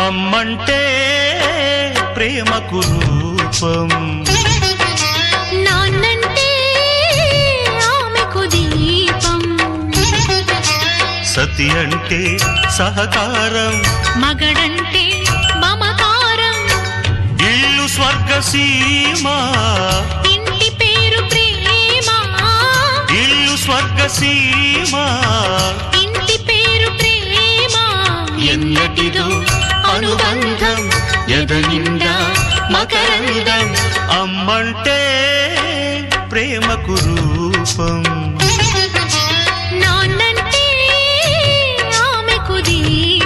అమ్మంటే ప్రేమకు రూపం, నాన్నంటే ఆమెకు దీపం. సతి అంటే సహకారం, మగడంటే మమకారం. ఇల్లు స్వర్గసీమ, ఇంటి పేరు ప్రేమ. ఇల్లు స్వర్గసీమ, ఇంటి పేరు ప్రేమ. ఎన్నటిదో అనుబంధం, ఎదనిండా మకరందం. అమ్మంటే ప్రేమకు రూపం, నాన్నంటే ఆమెకు దీపం.